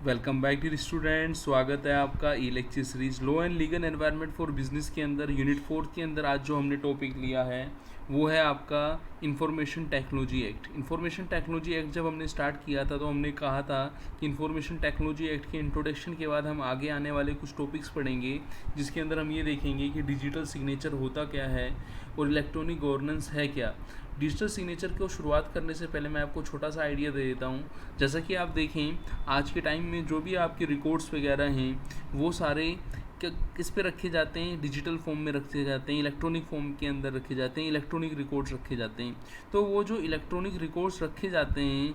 Welcome back dear student. स्वागत है आपका e lecture series law and legal environment for business के अंदर यूनिट 4 के अंदर आज जो हमने टॉपिक लिया है वो है आपका information technology act. Information technology act जब हमने स्टार्ट किया था तो हमने कहा था कि इंफॉर्मेशन टेक्नोलॉजी एक्ट के इंट्रोडक्शन के बाद हम आगे आने वाले कुछ टॉपिक्स पढ़ेंगे, जिसके अंदर हम ये देखेंगे कि डिजिटल सिग्नेचर होता क्या है और इलेक्ट्रॉनिक गवर्नेंस है क्या। डिजिटल सिग्नेचर को शुरुआत करने से पहले मैं आपको छोटा सा आइडिया दे देता हूँ। जैसा कि आप देखें, आज के टाइम में जो भी आपके रिकॉर्ड्स वगैरह हैं वो सारे किस पे रखे जाते हैं, डिजिटल फॉर्म में रखे जाते हैं, इलेक्ट्रॉनिक फॉर्म के अंदर रखे जाते हैं, इलेक्ट्रॉनिक रिकॉर्ड्स रखे जाते हैं। तो वो जो इलेक्ट्रॉनिक रिकॉर्ड्स रखे जाते हैं,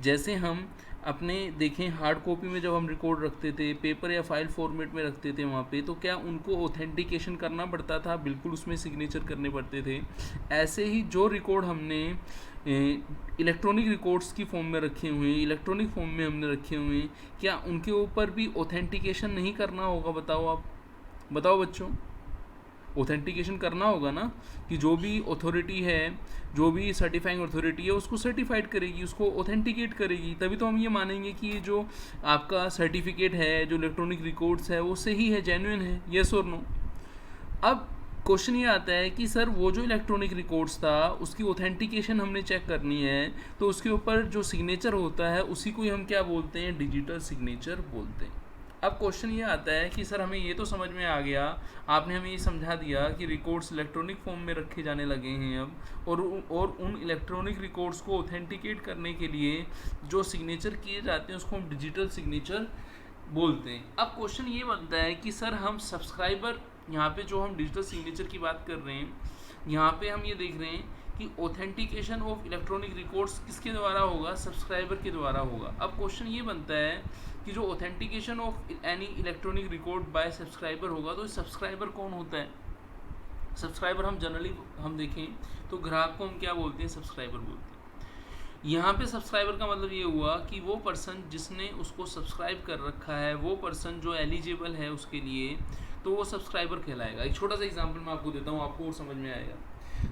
जैसे हम अपने देखें हार्ड कॉपी में जब हम रिकॉर्ड रखते थे, पेपर या फाइल फॉर्मेट में रखते थे वहाँ पे, तो क्या उनको ऑथेंटिकेशन करना पड़ता था? बिल्कुल, उसमें सिग्नेचर करने पड़ते थे। ऐसे ही जो रिकॉर्ड हमने इलेक्ट्रॉनिक रिकॉर्ड्स की फॉर्म में रखे हुए हैं, इलेक्ट्रॉनिक फॉर्म में हमने रखे हुए हैं, क्या उनके ऊपर भी ऑथेंटिकेशन नहीं करना होगा? बताओ आप, बताओ बच्चों, ऑथेंटिकेशन करना होगा ना, कि जो भी अथॉरिटी है, जो भी सर्टिफाइंग अथॉरिटी है, उसको सर्टिफाइड करेगी, उसको ऑथेंटिकेट करेगी, तभी तो हम ये मानेंगे कि ये जो आपका सर्टिफिकेट है, जो इलेक्ट्रॉनिक रिकॉर्ड्स है, वो सही है, जेन्युइन है। येस और नो? अब क्वेश्चन ये आता है कि सर वो जो इलेक्ट्रॉनिक रिकॉर्ड्स था उसकी ऑथेंटिकेशन हमने चेक करनी है, तो उसके ऊपर जो सिग्नेचर होता है उसी को ही हम क्या बोलते हैं? डिजिटल सिग्नेचर बोलते हैं। अब क्वेश्चन ये आता है कि सर हमें ये तो समझ में आ गया, आपने हमें ये समझा दिया कि रिकॉर्ड्स इलेक्ट्रॉनिक फॉर्म में रखे जाने लगे हैं अब, और उन इलेक्ट्रॉनिक रिकॉर्ड्स को ऑथेंटिकेट करने के लिए जो सिग्नेचर किए जाते हैं उसको हम डिजिटल सिग्नेचर बोलते हैं। अब क्वेश्चन ये बनता है कि सर हम सब्सक्राइबर, यहाँ पे जो हम डिजिटल सिग्नेचर की बात कर रहे हैं, यहाँ पे हम ये देख रहे हैं कि ऑथेंटिकेशन ऑफ इलेक्ट्रॉनिक रिकॉर्ड्स किसके द्वारा होगा? सब्सक्राइबर के द्वारा होगा। अब क्वेश्चन ये बनता है कि जो authentication of any electronic record by subscriber होगा, तो सब्सक्राइबर कौन होता है? सब्सक्राइबर हम जनरली हम देखें तो ग्राहक को हम क्या बोलते हैं? सब्सक्राइबर बोलते हैं। यहाँ पे सब्सक्राइबर का मतलब ये हुआ कि वो पर्सन जिसने उसको सब्सक्राइब कर रखा है, वो पर्सन जो एलिजिबल है उसके लिए, तो वो सब्सक्राइबर कहलाएगा। एक छोटा सा एग्जांपल मैं आपको देता हूँ, आपको और समझ में आएगा।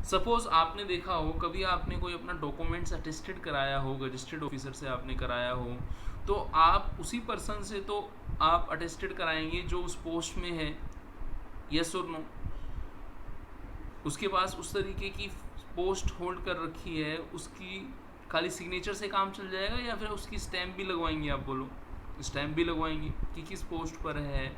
सपोज आपने देखा हो, कभी आपने कोई अपना डॉक्यूमेंट्स अटेस्टेड कराया हो, रजिस्टर्ड ऑफिसर से आपने कराया हो, तो आप उसी पर्सन से तो आप अटेस्टेड कराएंगे जो उस पोस्ट में है। यस और नो? उसके पास उस तरीके की पोस्ट होल्ड कर रखी है, उसकी खाली सिग्नेचर से काम चल जाएगा या फिर उसकी स्टैम्प भी लगवाएंगे? आप बोलो, स्टैम्प भी लगवाएंगे कि किस पोस्ट पर है,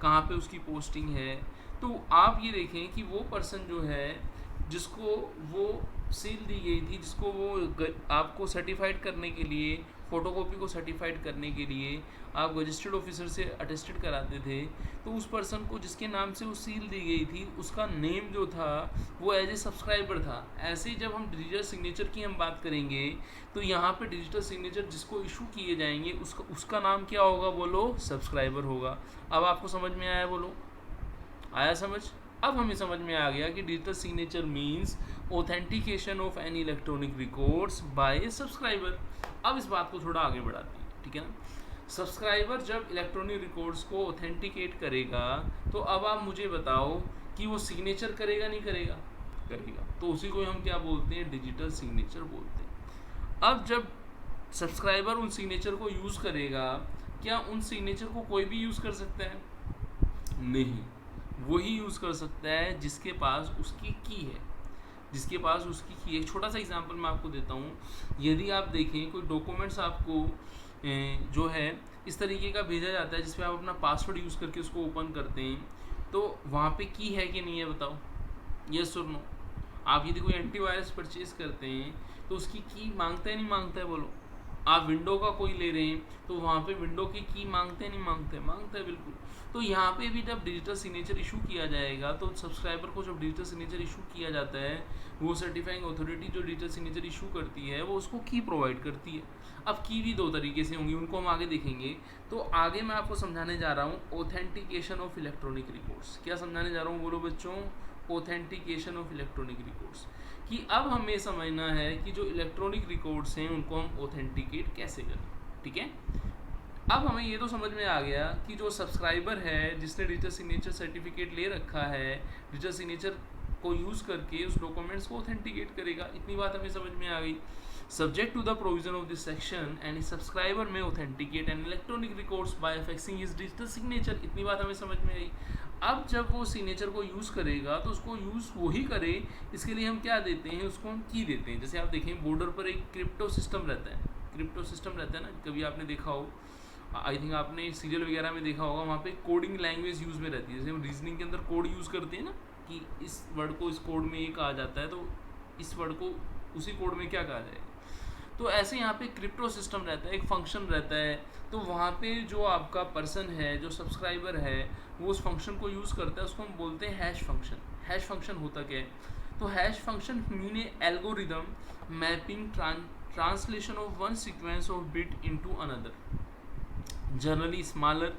कहाँ पे उसकी पोस्टिंग है। तो आप ये देखें कि वो पर्सन जो है, जिसको वो सील दी गई थी, जिसको वो आपको सर्टिफाइड करने के लिए, फ़ोटोकॉपी को सर्टिफाइड करने के लिए आप रजिस्टर्ड ऑफिसर से अटेस्टेड कराते थे, तो उस पर्सन को जिसके नाम से वो सील दी गई थी, उसका नेम जो था वो एज ए सब्सक्राइबर था। ऐसे ही जब हम डिजिटल सिग्नेचर की हम बात करेंगे, तो यहाँ पे डिजिटल सिग्नेचर जिसको इशू किए जाएंगे उसका नाम क्या होगा? बोलो, सब्सक्राइबर होगा। अब आपको समझ में आया? बोलो, आया समझ? अब हमें समझ में आ गया कि digital signature means authentication of any electronic records by a subscriber. अब इस बात को थोड़ा आगे बढ़ाते हैं, ठीक है ना? सब्सक्राइबर जब इलेक्ट्रॉनिक रिकॉर्ड्स को ऑथेंटिकेट करेगा, तो अब आप मुझे बताओ कि वो सिग्नेचर करेगा नहीं करेगा? करेगा। तो उसी को हम क्या बोलते हैं? डिजिटल सिग्नेचर बोलते हैं। अब जब सब्सक्राइबर उन सिग्नेचर को यूज़ करेगा, क्या उन सिग्नेचर को कोई भी यूज़ कर सकता है? नहीं, वही यूज़ कर सकता है जिसके पास उसकी की है, जिसके पास उसकी की। एक छोटा सा एग्जांपल मैं आपको देता हूँ। यदि आप देखें कोई डॉक्यूमेंट्स आपको जो है इस तरीके का भेजा जाता है, जिसमें आप अपना पासवर्ड यूज़ करके उसको ओपन करते हैं, तो वहाँ पे की है कि नहीं है? बताओ, यस और नो? आप यदि कोई एंटीवायरस परचेज करते हैं तो उसकी की मांगता है नहीं मांगता है? बोलो। आप विंडो का कोई ले रहे हैं तो वहाँ पे विंडो की मांगते हैं नहीं मांगते हैं? मांगता है, बिल्कुल। तो यहाँ पे भी जब डिजिटल सिग्नेचर इशू किया जाएगा, तो सब्सक्राइबर को जब डिजिटल सिग्नेचर इशू किया जाता है, वो सर्टिफाइंग अथॉरिटी जो डिजिटल सिग्नेचर इशू करती है, वो उसको की प्रोवाइड करती है। अब की भी दो तरीके से होंगी, उनको हम आगे देखेंगे। तो आगे मैं आपको समझाने जा रहा हूँ ऑथेंटिकेशन ऑफ इलेक्ट्रॉनिक रिकॉर्ड्स। क्या समझाने जा रहा हूँ? बोलो बच्चों, ऑथेंटिकेशन ऑफ इलेक्ट्रॉनिक रिकॉर्ड्स। कि अब हमें समझना है कि जो इलेक्ट्रॉनिक रिकॉर्ड्स हैं उनको हम ऑथेंटिकेट कैसे करें, ठीक है? अब हमें ये तो समझ में आ गया कि जो सब्सक्राइबर है, जिसने डिजिटल सिग्नेचर सर्टिफिकेट ले रखा है, डिजिटल सिग्नेचर को यूज़ करके उस डॉक्यूमेंट्स को ऑथेंटिकेट करेगा। इतनी बात हमें समझ में आ गई। Subject to the provision of this section, any subscriber may authenticate an electronic records by affixing his digital signature. इतनी बात हमें समझ में आई। अब जब वो सिग्नेचर को यूज़ करेगा तो उसको यूज़ वही करे, इसके लिए हम क्या देते हैं, उसको हम की देते हैं। जैसे आप देखें बॉर्डर पर एक क्रिप्टो सिस्टम रहता है, क्रिप्टो सिस्टम रहता है ना, कभी आपने देखा हो, आई थिंक आपने सीरियल वगैरह में देखा होगा, वहाँ पे कोडिंग लैंग्वेज यूज़ में रहती है। जैसे हम रीजनिंग के अंदर कोड यूज़ करते हैं ना, कि इस वर्ड को इस कोड में ये कहा जाता है, तो इस वर्ड को उसी कोड में क्या कहा जाएगा। तो ऐसे यहाँ पे क्रिप्टो सिस्टम रहता है, एक फंक्शन रहता है, तो वहाँ पे जो आपका पर्सन है, जो सब्सक्राइबर है, वो उस फंक्शन को यूज़ करता है, उसको हम बोलते हैं हैश फंक्शन। हैश फंक्शन होता क्या है, तो hash function mean a algorithm mapping translation of one sequence of bit into another, generally smaller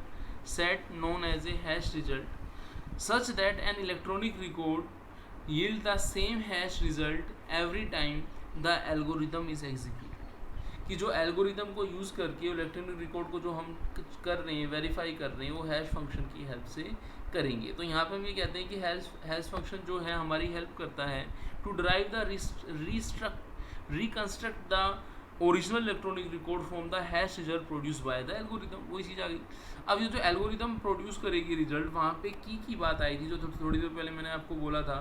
set known as a hash result, such that an electronic record yield the same hash result every time the algorithm is executed। कि जो algorithm को use करके electronic record को जो हम कर रहे हैं, वेरीफाई कर रहे हैं, वो हैश फंक्शन की हेल्प से करेंगे। तो यहाँ पे हम ये कहते हैं कि हैश फंक्शन जो है हमारी हेल्प करता है to drive the reconstruct the original electronic record from the hash result produce by the algorithm. वही चीज़ आ गई। अब ये जो एल्गोरिदम प्रोड्यूस करेगी रिजल्ट, वहाँ पे की बात आई थी जो थोड़ी देर पहले मैंने आपको बोला था,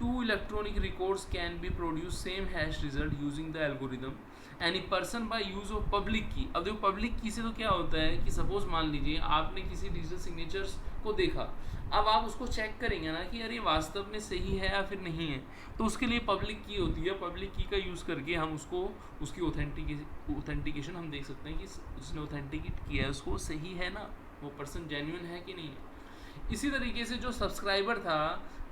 two electronic records can be produce same hash result using the algorithm any person by use of public key. अब देखो पब्लिक की से तो क्या होता है कि सपोज मान लीजिए आपने किसी डिजिटल सिग्नेचर्स को देखा, अब आप उसको चेक करेंगे ना कि अरे वास्तव में सही है या फिर नहीं है, तो उसके लिए पब्लिक की होती है। पब्लिक की का यूज़ करके हम उसको उसकी ऑथेंटिकेशन हम देख सकते हैं कि उसने ऑथेंटिकेट किया है, उसको सही है ना, वो पर्सन जेन्युइन है कि नहीं है। इसी तरीके से जो सब्सक्राइबर था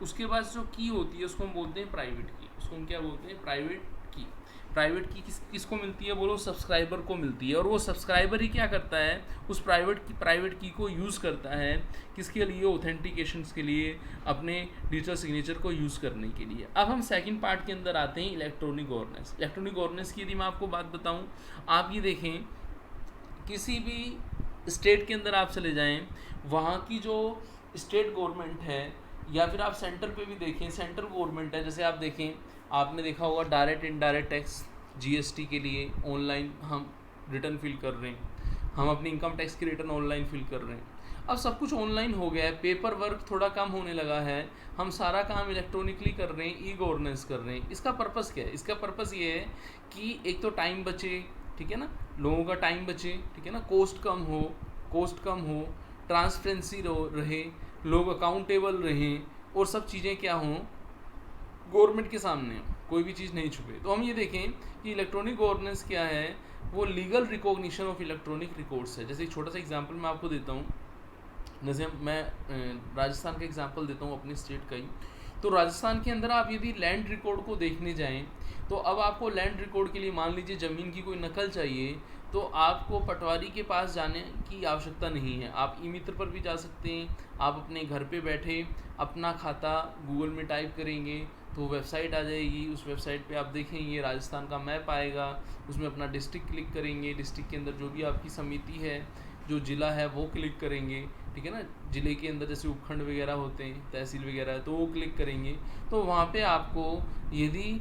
उसके पास जो की होती है उसको हम बोलते हैं प्राइवेट की। उसको हम क्या बोलते हैं, प्राइवेट की। प्राइवेट की किसको मिलती है, बोलो सब्सक्राइबर को मिलती है। और वो सब्सक्राइबर ही क्या करता है, उस प्राइवेट की को यूज़ करता है किसके लिए, ऑथेंटिकेशंस के लिए, अपने डिजिटल सिग्नेचर को यूज़ करने के लिए। अब हम सेकंड पार्ट के अंदर आते हैं, इलेक्ट्रॉनिक गवर्नेंस। इलेक्ट्रॉनिक गवर्नेंस की यदि मैं आपको बात बताऊं, आप ये देखें किसी भी स्टेट के अंदर आप चले जाएं, वहाँ की जो स्टेट गवर्नमेंट है, या फिर आप सेंटर पे भी देखें, सेंट्रल गवर्नमेंट है। जैसे आप देखें, आपने देखा होगा डायरेक्ट इनडायरेक्ट टैक्स जीएसटी के लिए ऑनलाइन हम रिटर्न फिल कर रहे हैं, हम अपनी इनकम टैक्स की रिटर्न ऑनलाइन फिल कर रहे हैं। अब सब कुछ ऑनलाइन हो गया है, पेपर वर्क थोड़ा कम होने लगा है, हम सारा काम इलेक्ट्रॉनिकली कर रहे हैं, ई गवर्नेंस कर रहे हैं। इसका पर्पस क्या है, इसका पर्पस ये है कि एक तो टाइम बचे, ठीक है ना, लोगों का टाइम बचे, ठीक है ना, कोस्ट कम हो, ट्रांसपेरेंसी रहे, लोग अकाउंटेबल रहें, और सब चीज़ें क्या हों, गवर्नमेंट के सामने कोई भी चीज़ नहीं छुपे। तो हम ये देखें कि इलेक्ट्रॉनिक गवर्नेंस क्या है, वो legal recognition of electronic records है। जैसे एक छोटा सा एग्जांपल मैं आपको देता हूँ, जैसे मैं राजस्थान का एग्जांपल देता हूँ अपने स्टेट का ही। तो राजस्थान के अंदर आप यदि लैंड रिकॉर्ड को देखने जाएं, तो अब आपको लैंड रिकॉर्ड के लिए मान लीजिए ज़मीन की कोई नकल चाहिए, तो आपको पटवारी के पास जाने की आवश्यकता नहीं है। आप ई मित्र पर भी जा सकते हैं, आप अपने घर पे बैठे अपना खाता गूगल में टाइप करेंगे तो वेबसाइट आ जाएगी, उस वेबसाइट पे आप देखेंगे राजस्थान का मैप आएगा, उसमें अपना डिस्ट्रिक्ट क्लिक करेंगे, डिस्ट्रिक्ट के अंदर जो भी आपकी समिति है, जो ज़िला है वो क्लिक करेंगे, ठीक है ना, ज़िले के अंदर जैसे उपखंड वगैरह होते हैं, तहसील वगैरह है, तो वो क्लिक करेंगे। तो वहाँ पे आपको यदि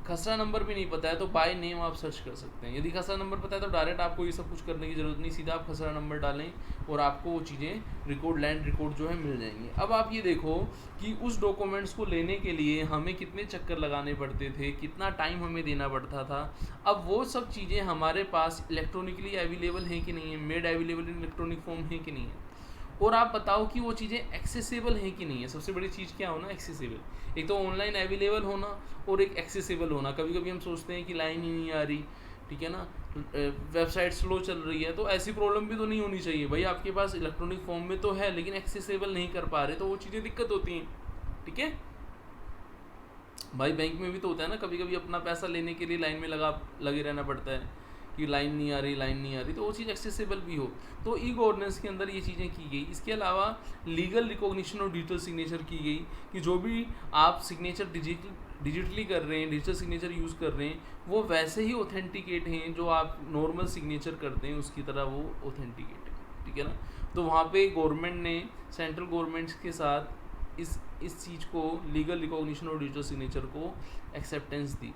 खसरा नंबर भी नहीं पता है तो बाय नेम आप सर्च कर सकते हैं। यदि खसरा नंबर पता है तो डायरेक्ट आपको ये सब कुछ करने की ज़रूरत नहीं, सीधा आप खसरा नंबर डालें और आपको वो चीज़ें रिकॉर्ड, लैंड रिकॉर्ड जो है मिल जाएंगी। अब आप ये देखो कि उस डॉक्यूमेंट्स को लेने के लिए हमें कितने चक्कर लगाने पड़ते थे, कितना टाइम हमें देना पड़ता था। अब वो सब चीज़ें हमारे पास इलेक्ट्रॉनिकली अवेलेबल हैं कि नहीं है, made available in electronic form है कि नहीं है, और आप बताओ कि वो चीज़ें एक्सेसिबल हैं कि नहीं है। सबसे बड़ी चीज़ क्या होना, एक्सेसिबल। एक तो ऑनलाइन अवेलेबल होना और एक एक्सेसिबल होना। कभी कभी हम सोचते हैं कि लाइन ही नहीं आ रही, ठीक है ना, वेबसाइट स्लो चल रही है, तो ऐसी प्रॉब्लम भी तो नहीं होनी चाहिए भाई। आपके पास इलेक्ट्रॉनिक फॉर्म में तो है लेकिन एक्सेसिबल नहीं कर पा रहे, तो वो चीज़ें दिक्कत होती हैं, ठीक है भाई। बैंक में भी तो होता है ना, कभी कभी अपना पैसा लेने के लिए लाइन में लगे रहना पड़ता है कि लाइन नहीं आ रही, तो वो चीज़ एक्सेसिबल भी हो। तो ई गवर्नेंस के अंदर ये चीज़ें की गई। इसके अलावा लीगल रिकॉग्निशन और डिजिटल सिग्नेचर की गई कि जो भी आप सिग्नेचर डिजिटली कर रहे हैं, डिजिटल सिग्नेचर यूज़ कर रहे हैं, वो वैसे ही ऑथेंटिकेट हैं जो आप नॉर्मल सिग्नेचर करते हैं उसकी तरह वो ऑथेंटिकेट है, ठीक है ना। तो वहाँ पे गवर्नमेंट ने सेंट्रल गवर्नमेंट्स के साथ इस चीज़ को, लीगल रिकॉग्निशन और डिजिटल सिग्नेचर को एक्सेप्टेंस दी।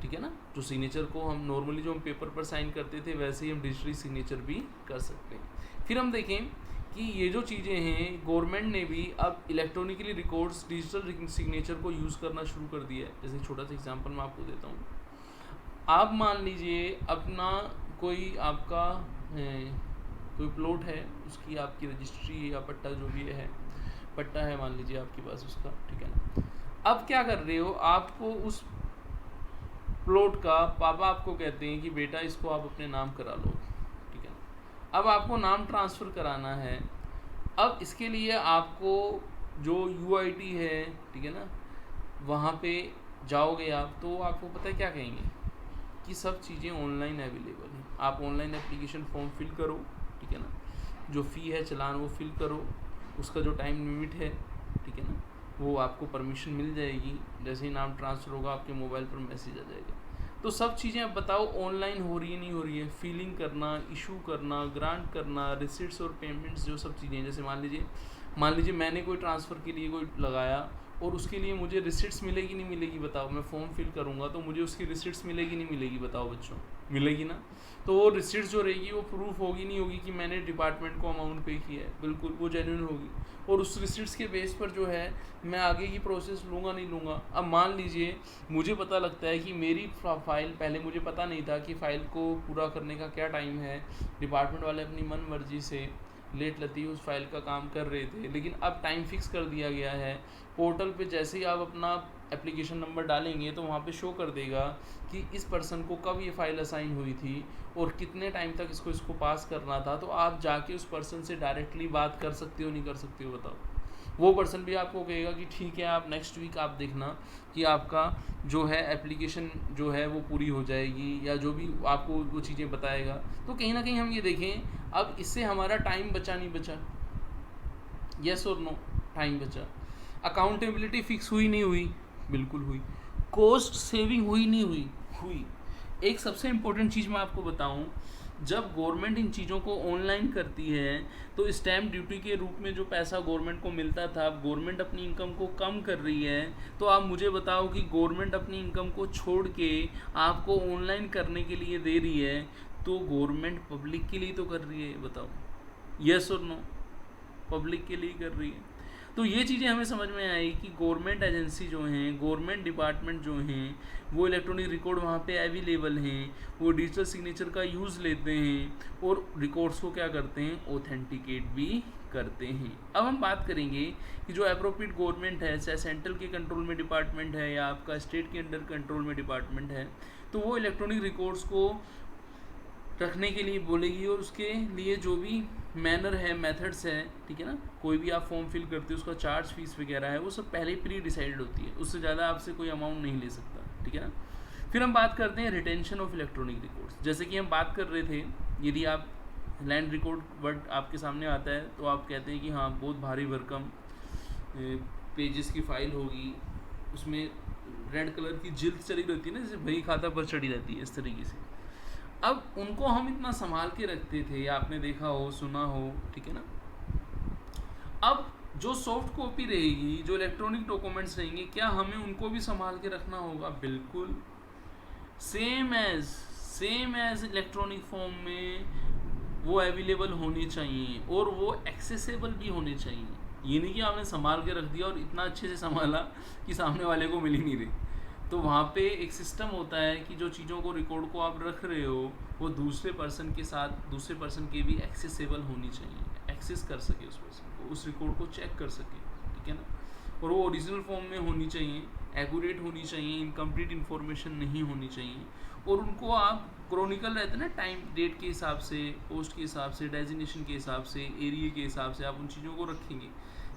ठीक है ना। जो सिग्नेचर को हम नॉर्मली जो हम पेपर पर साइन करते थे वैसे ही हम डिजिटली सिग्नेचर भी कर सकते हैं। फिर हम देखें कि ये जो चीज़ें हैं गवर्नमेंट ने भी अब इलेक्ट्रॉनिकली रिकॉर्ड्स डिजिटल सिग्नेचर को यूज़ करना शुरू कर दिया है। जैसे छोटा सा एग्जांपल मैं आपको देता हूँ। आप मान लीजिए अपना कोई आपका कोई प्लॉट है, उसकी आपकी रजिस्ट्री या पट्टा जो भी है, पट्टा है मान लीजिए आपके पास उसका, ठीक है ना। अब क्या कर रहे हो, आपको उस प्लॉट का पापा आपको कहते हैं कि बेटा इसको आप अपने नाम करा लो, ठीक है ना। अब आपको नाम ट्रांसफ़र कराना है। अब इसके लिए आपको जो UIT है, ठीक है ना, वहाँ पे जाओगे आप तो आपको पता है क्या कहेंगे कि सब चीज़ें ऑनलाइन अवेलेबल हैं। आप ऑनलाइन एप्लीकेशन फॉर्म फिल करो, ठीक है ना, जो फ़ी है चलान वो फिल करो, उसका जो टाइम लिमिट है, ठीक है ना, वो आपको परमिशन मिल जाएगी। जैसे ही नाम ट्रांसफ़र होगा आपके मोबाइल पर मैसेज आ जाएगा। तो सब चीज़ें अब बताओ ऑनलाइन हो रही है नहीं हो रही है। फीलिंग करना, इशू करना, ग्रांट करना, रिसिट्स और पेमेंट्स जो सब चीज़ें, जैसे मान लीजिए मैंने कोई ट्रांसफ़र के लिए कोई लगाया और उसके लिए मुझे रिसिट्स मिलेगी नहीं मिलेगी बताओ। मैं फॉर्म फिल करूँगा तो मुझे उसकी रिसिट्स मिलेगी नहीं मिलेगी बताओ बच्चों, मिलेगी ना। तो वो रिसिट्स जो रहेगी वो प्रूफ होगी नहीं होगी कि मैंने डिपार्टमेंट को अमाउंट पे किया है, बिल्कुल वो जेन्युइन होगी। और उस रिसिट्स के बेस पर जो है मैं आगे की प्रोसेस लूँगा नहीं लूँगा। अब मान लीजिए मुझे पता लगता है कि मेरी फ़ाइल, पहले मुझे पता नहीं था कि फ़ाइल को पूरा करने का क्या टाइम है, डिपार्टमेंट वाले अपनी मन मर्जी से लेट लतीफ़ उस फाइल का काम कर रहे थे, लेकिन अब टाइम फिक्स कर दिया गया है। पोर्टल पे जैसे ही आप अपना एप्लीकेशन नंबर डालेंगे तो वहाँ पे शो कर देगा कि इस पर्सन को कब ये फ़ाइल असाइन हुई थी और कितने टाइम तक इसको पास करना था। तो आप जाके उस पर्सन से डायरेक्टली बात कर सकते हो नहीं कर सकते हो बताओ। वो पर्सन भी आपको कहेगा कि ठीक है आप नेक्स्ट वीक आप देखना कि आपका जो है एप्लीकेशन जो है वो पूरी हो जाएगी, या जो भी आपको वो चीज़ें बताएगा। तो कहीं ना कहीं हम ये देखें अब इससे हमारा टाइम बचा नहीं बचा, यस और नो, टाइम बचा। अकाउंटेबिलिटी फिक्स हुई नहीं हुई, बिल्कुल हुई। कॉस्ट सेविंग हुई नहीं हुई, हुई। एक सबसे इम्पोर्टेंट चीज़ मैं आपको बताऊं, जब गवर्नमेंट इन चीज़ों को ऑनलाइन करती है तो स्टैम्प ड्यूटी के रूप में जो पैसा गवर्नमेंट को मिलता था, अब गवर्नमेंट अपनी इनकम को कम कर रही है। तो आप मुझे बताओ कि गवर्नमेंट अपनी इनकम को छोड़ के आपको ऑनलाइन करने के लिए दे रही है, तो गवर्नमेंट पब्लिक के लिए तो कर रही है, बताओ यस और नो, पब्लिक के लिए कर रही है। तो ये चीज़ें हमें समझ में आई कि गवर्नमेंट एजेंसी जो हैं, गवर्नमेंट डिपार्टमेंट जो हैं, वो इलेक्ट्रॉनिक रिकॉर्ड वहाँ पे अवेलेबल हैं, वो डिजिटल सिग्नेचर का यूज़ लेते हैं और रिकॉर्ड्स को क्या करते हैं, ऑथेंटिकेट भी करते हैं। अब हम बात करेंगे कि जो अप्रोप्रिएट गवर्नमेंट है, चाहे सेंट्रल के कंट्रोल में डिपार्टमेंट है या आपका स्टेट के अंडर कंट्रोल में डिपार्टमेंट है, तो वो इलेक्ट्रॉनिक रिकॉर्ड्स को रखने के लिए बोलेगी और उसके लिए जो भी मैनर है, मेथड्स है, ठीक है ना, कोई भी आप फॉर्म फिल करते हो उसका चार्ज फीस वगैरह है वो सब पहले ही प्री डिसाइडेड होती है, उससे ज़्यादा आपसे कोई अमाउंट नहीं ले सकता, ठीक है ना। फिर हम बात करते हैं रिटेंशन ऑफ इलेक्ट्रॉनिक रिकॉर्ड्स। जैसे कि हम बात कर रहे थे, यदि आप लैंड रिकॉर्ड वर्ड आपके सामने आता है तो आप कहते हैं कि हाँ बहुत भारी भरकम पेजेस की फ़ाइल होगी, उसमें रेड कलर की जिल्द चढ़ी रहती है ना, जैसे बही खाता पर चढ़ी रहती है, इस तरीके से। अब उनको हम इतना संभाल के रखते थे, आपने देखा हो, सुना हो, ठीक है ना। अब जो सॉफ्ट कॉपी रहेगी, जो इलेक्ट्रॉनिक डॉक्यूमेंट्स रहेंगे, क्या हमें उनको भी संभाल के रखना होगा? बिल्कुल, सेम एज इलेक्ट्रॉनिक फॉर्म में वो अवेलेबल होने चाहिए और वो एक्सेसिबल भी होने चाहिए। ये नहीं कि आपने संभाल के रख दिया और इतना अच्छे से संभाला कि सामने वाले को मिल ही नहीं रही। तो वहाँ पे एक सिस्टम होता है कि जो चीज़ों को, रिकॉर्ड को आप रख रहे हो वो दूसरे पर्सन के साथ, दूसरे पर्सन के भी एक्सेसिबल होनी चाहिए, एक्सेस कर सके उस पर्सन को, उस रिकॉर्ड को चेक कर सके, ठीक है ना। और वो ओरिजिनल फॉर्म में होनी चाहिए, एक्यूरेट होनी चाहिए, इनकम्प्लीट इन्फॉर्मेशन नहीं होनी चाहिए। और उनको आप क्रॉनिकल रहते हैं ना, टाइम डेट के हिसाब से, पोस्ट के हिसाब से, डेजिग्नेशन के हिसाब से, एरिया के हिसाब से आप उन चीज़ों को रखेंगे।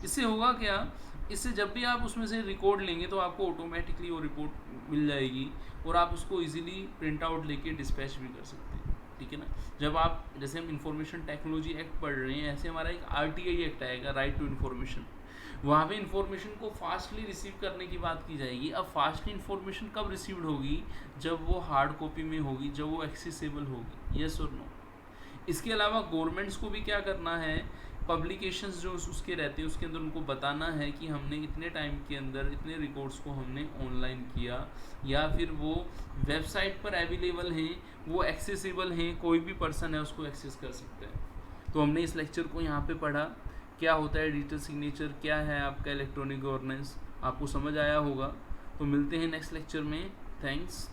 इससे होगा क्या, इससे जब भी आप उसमें से रिकॉर्ड लेंगे तो आपको ऑटोमेटिकली वो रिपोर्ट मिल जाएगी और आप उसको इजीली प्रिंट आउट लेके डिस्पैच भी कर सकते हैं, ठीक है ना। जब आप, जैसे हम इंफॉर्मेशन टेक्नोलॉजी एक्ट पढ़ रहे हैं, ऐसे हमारा एक RTI एक्ट आएगा, राइट टू इन्फॉर्मेशन। वहाँ पे इन्फॉर्मेशन को फास्टली रिसीव करने की बात की जाएगी। अब फास्टली इन्फॉर्मेशन कब रिसीव्ड होगी? जब वो हार्ड कॉपी में होगी, जब वो एक्सेसिबल होगी, यस और नो। इसके अलावा गवर्नमेंट्स को भी क्या करना है पब्लिकेशंस जो उसके रहते हैं उसके अंदर उनको बताना है कि हमने इतने टाइम के अंदर इतने रिकॉर्ड्स को हमने ऑनलाइन किया, या फिर वो वेबसाइट पर अवेलेबल हैं, वो एक्सेसिबल हैं, कोई भी पर्सन है उसको एक्सेस कर सकता है। तो हमने इस लेक्चर को यहाँ पे पढ़ा, क्या होता है डिजिटल सिग्नेचर, क्या है आपका इलेक्ट्रॉनिक गवर्नेंस, आपको समझ आया होगा। तो मिलते हैं नेक्स्ट लेक्चर में। थैंक्स।